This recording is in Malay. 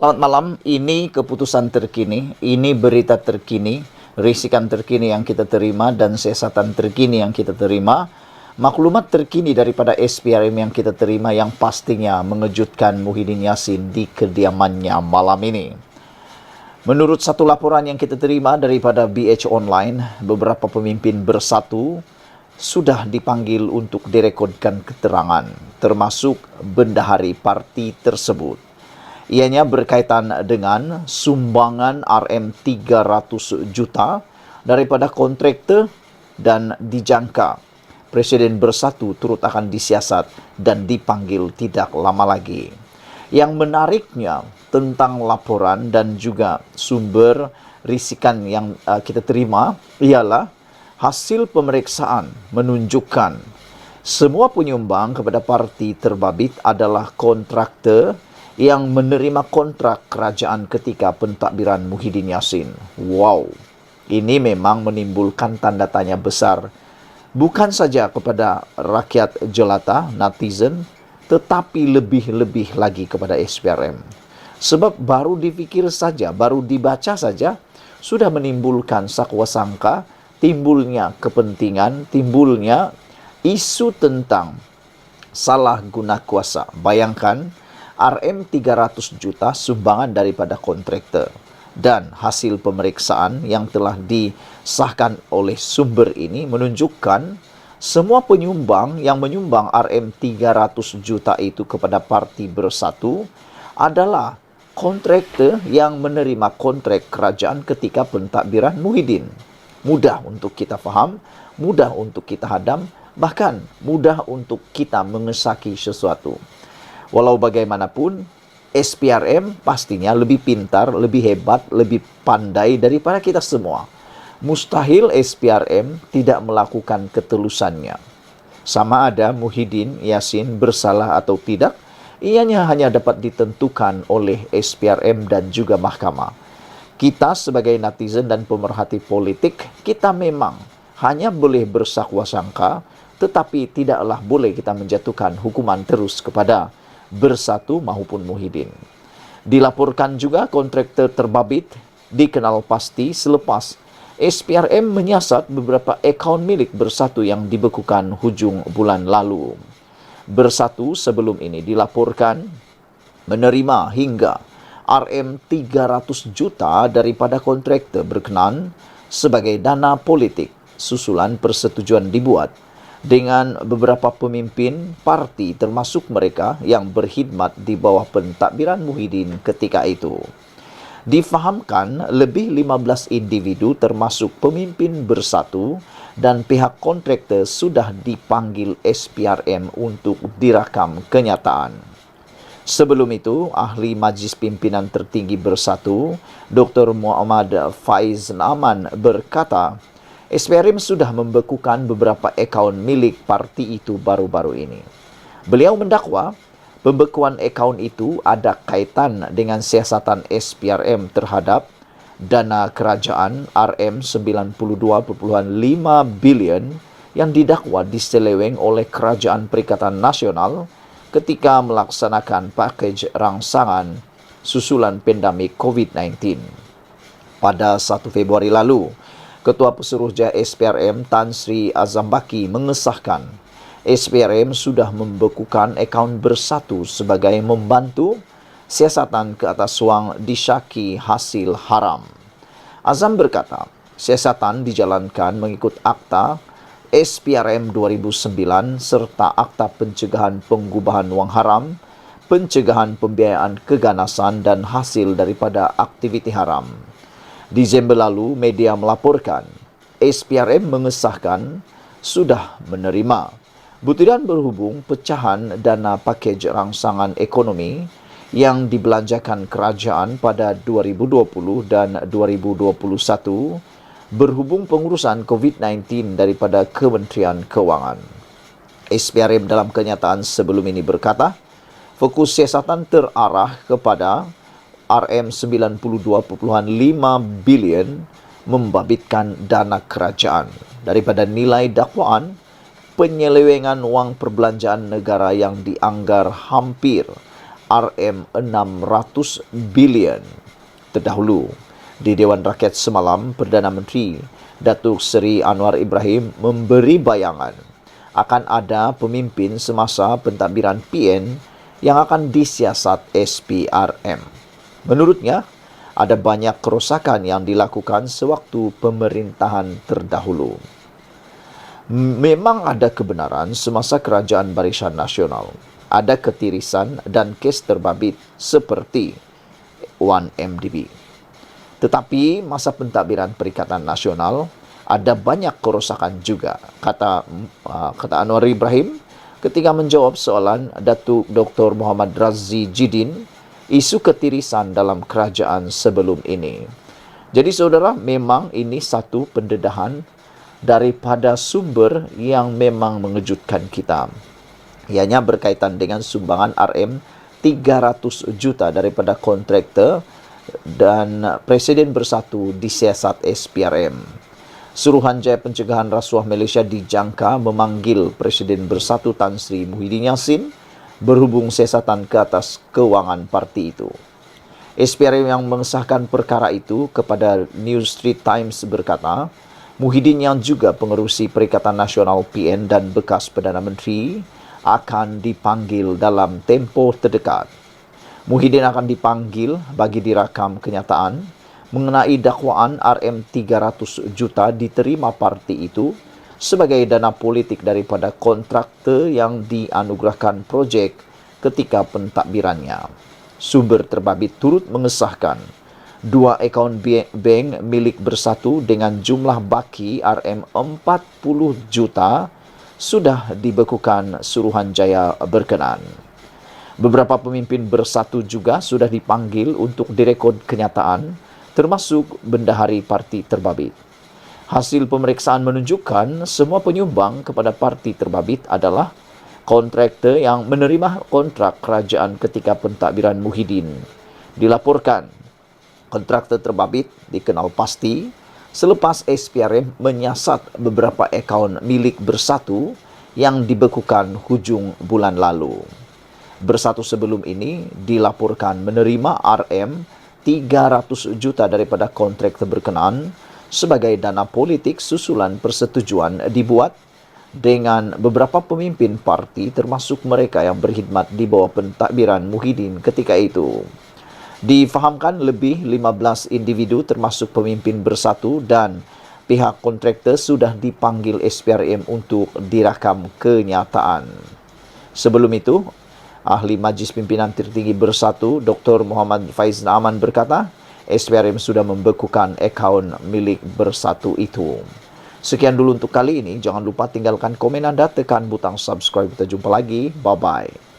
Selamat malam, ini keputusan terkini, ini berita terkini, risikan terkini yang kita terima dan siasatan terkini yang kita terima. Maklumat terkini daripada SPRM yang kita terima yang pastinya mengejutkan Muhyiddin Yassin di kediamannya malam ini. Menurut satu laporan yang kita terima daripada BH Online, beberapa pemimpin bersatu sudah dipanggil untuk direkodkan keterangan, termasuk bendahari parti tersebut. Ianya berkaitan dengan sumbangan RM300 juta daripada kontraktor dan dijangka Presiden Bersatu turut akan disiasat dan dipanggil tidak lama lagi. Yang menariknya tentang laporan dan juga sumber risikan yang kita terima ialah hasil pemeriksaan menunjukkan semua penyumbang kepada parti terbabit adalah kontraktor yang menerima kontrak kerajaan ketika pentadbiran Muhyiddin Yassin. Wow, ini memang menimbulkan tanda tanya besar. Bukan saja kepada rakyat jelata, netizen, tetapi lebih-lebih lagi kepada SPRM. Sebab baru dipikir saja, baru dibaca saja, sudah menimbulkan sakwa sangka, timbulnya kepentingan, timbulnya isu tentang salah guna kuasa. Bayangkan, RM300 juta sumbangan daripada kontraktor dan hasil pemeriksaan yang telah disahkan oleh sumber ini menunjukkan semua penyumbang yang menyumbang RM300 juta itu kepada Parti Bersatu adalah kontraktor yang menerima kontrak kerajaan ketika pentadbiran Muhyiddin. Mudah untuk kita faham, mudah untuk kita hadam, bahkan mudah untuk kita mengesaki sesuatu. Walau bagaimanapun, SPRM pastinya lebih pintar, lebih hebat, lebih pandai daripada kita semua. Mustahil SPRM tidak melakukan ketelusannya. Sama ada Muhyiddin Yassin bersalah atau tidak, ianya hanya dapat ditentukan oleh SPRM dan juga mahkamah. Kita sebagai netizen dan pemerhati politik, kita memang hanya boleh bersakwa sangka, tetapi tidaklah boleh kita menjatuhkan hukuman terus kepada Bersatu maupun Muhyiddin. Dilaporkan juga kontraktor terbabit dikenal pasti selepas SPRM menyiasat beberapa akaun milik Bersatu yang dibekukan hujung bulan lalu. Bersatu sebelum ini dilaporkan menerima hingga RM300 juta daripada kontraktor berkenan sebagai dana politik susulan persetujuan dibuat dengan beberapa pemimpin parti termasuk mereka yang berkhidmat di bawah pentadbiran Muhyiddin ketika itu. Difahamkan lebih 15 individu termasuk pemimpin Bersatu dan pihak kontraktor sudah dipanggil SPRM untuk dirakam kenyataan. Sebelum itu, Ahli Majlis Pimpinan Tertinggi Bersatu, Dr. Muhammad Faiz Aman berkata, SPRM sudah membekukan beberapa akaun milik parti itu baru-baru ini. Beliau mendakwa pembekuan akaun itu ada kaitan dengan siasatan SPRM terhadap dana kerajaan RM92.5 bilion yang didakwa diseleweng oleh Kerajaan Perikatan Nasional ketika melaksanakan pakej rangsangan susulan pandemik COVID-19. Pada 1 Februari lalu, Ketua Pesuruhjaya SPRM Tan Sri Azam Baki mengesahkan SPRM sudah membekukan akaun Bersatu sebagai membantu siasatan ke atas wang disyaki hasil haram. Azam berkata, siasatan dijalankan mengikut Akta SPRM 2009 serta Akta Pencegahan Pengubahan Wang Haram, Pencegahan Pembiayaan Keganasan dan hasil daripada aktiviti haram. Disember lalu, media melaporkan SPRM mengesahkan sudah menerima butiran berhubung pecahan dana pakej rangsangan ekonomi yang dibelanjakan kerajaan pada 2020 dan 2021 berhubung pengurusan COVID-19 daripada Kementerian Kewangan. SPRM dalam kenyataan sebelum ini berkata, fokus siasatan terarah kepada RM92.5 bilion membabitkan dana kerajaan daripada nilai dakwaan penyelewengan wang perbelanjaan negara yang dianggar hampir RM600 bilion. Terdahulu, di Dewan Rakyat semalam, Perdana Menteri Datuk Seri Anwar Ibrahim memberi bayangan akan ada pemimpin semasa pentadbiran PN yang akan disiasat SPRM. Menurutnya, ada banyak kerosakan yang dilakukan sewaktu pemerintahan terdahulu. Memang ada kebenaran semasa kerajaan Barisan Nasional. Ada ketirisan dan kes terbabit seperti 1MDB. Tetapi masa pentadbiran Perikatan Nasional ada banyak kerosakan juga, kata Anwar Ibrahim ketika menjawab soalan Datuk Dr. Muhammad Razzi Jidin isu ketirisan dalam kerajaan sebelum ini. Jadi saudara, memang ini satu pendedahan daripada sumber yang memang mengejutkan kita. Ianya berkaitan dengan sumbangan RM 300 juta daripada kontraktor dan Presiden Bersatu disiasat SPRM. Suruhanjaya Pencegahan Rasuah Malaysia dijangka memanggil Presiden Bersatu Tan Sri Muhyiddin Yassin berhubung siasatan ke atas kewangan parti itu. SPRM yang mengesahkan perkara itu kepada New Street Times berkata, Muhyiddin yang juga pengerusi Perikatan Nasional PN dan bekas Perdana Menteri akan dipanggil dalam tempoh terdekat. Muhyiddin akan dipanggil bagi dirakam kenyataan mengenai dakwaan RM 300 juta diterima parti itu sebagai dana politik daripada kontraktor yang dianugerahkan projek ketika pentadbirannya. Sumber terbabit turut mengesahkan 2 akaun bank milik Bersatu dengan jumlah baki RM 40 juta sudah dibekukan Suruhanjaya berkenan. Beberapa pemimpin Bersatu juga sudah dipanggil untuk direkod kenyataan, termasuk bendahari parti terbabit. Hasil pemeriksaan menunjukkan semua penyumbang kepada parti terbabit adalah kontraktor yang menerima kontrak kerajaan ketika pentadbiran Muhyiddin. Dilaporkan, kontraktor terbabit dikenal pasti selepas SPRM menyiasat beberapa akaun milik Bersatu yang dibekukan hujung bulan lalu. Bersatu sebelum ini dilaporkan menerima RM 300 juta daripada kontraktor berkenaan sebagai dana politik susulan persetujuan dibuat dengan beberapa pemimpin parti termasuk mereka yang berkhidmat di bawah pentadbiran Muhyiddin ketika itu. Difahamkan lebih 15 individu termasuk pemimpin Bersatu dan pihak kontraktor sudah dipanggil SPRM untuk dirakam kenyataan. Sebelum itu, Ahli Majlis Pimpinan Tertinggi Bersatu Dr. Muhammad Faiz Naaman berkata, SPRM sudah membekukan akaun milik Bersatu itu. Sekian dulu untuk kali ini. Jangan lupa tinggalkan komen anda, tekan butang subscribe. Kita jumpa lagi. Bye-bye.